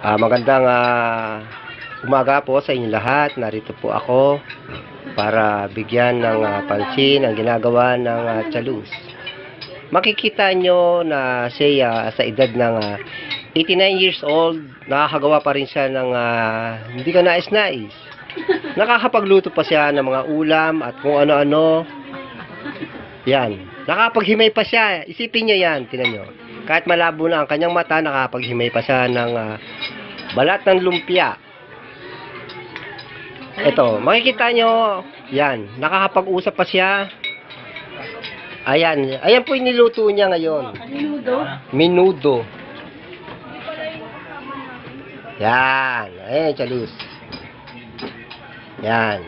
Magandang umaga po sa inyo lahat. Narito po ako para bigyan ng pansin ang ginagawa ng Chaluz. Makikita nyo na siya sa edad ng 89 years old, nakakagawa pa rin siya ng hindi ka nais-nais. Nakakapagluto pa siya ng mga ulam at kung ano-ano. Yan. Nakapaghimay pa siya. Isipin nyo yan. Tinan nyo. Kahit malabo na ang kanyang mata, nakapaghimay pa siya ng balat ng lumpia. Ito, makikita nyo, yan, nakakapag-usap pa siya. Ayan, ayan po yung niluto niya ngayon. Minudo? Minudo. Yan, ayan, Chaluz. Yan.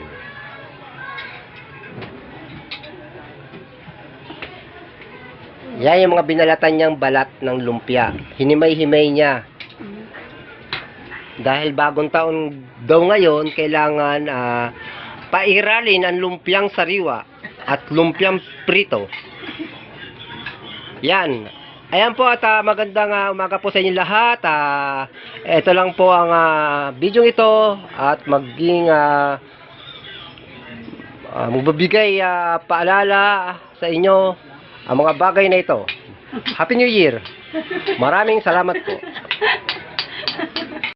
Yan yung mga binalatan niyang balat ng lumpia. Hinimay-himay niya. Dahil bagong taon daw ngayon, kailangan pairalin ang lumpiang sariwa at lumpiang prito. Yan. Ayan po at magandang umaga po sa inyo lahat. Ito lang po ang video ito at maging magbibigay paalala sa inyo ang mga bagay na ito. Happy New Year! Maraming salamat po.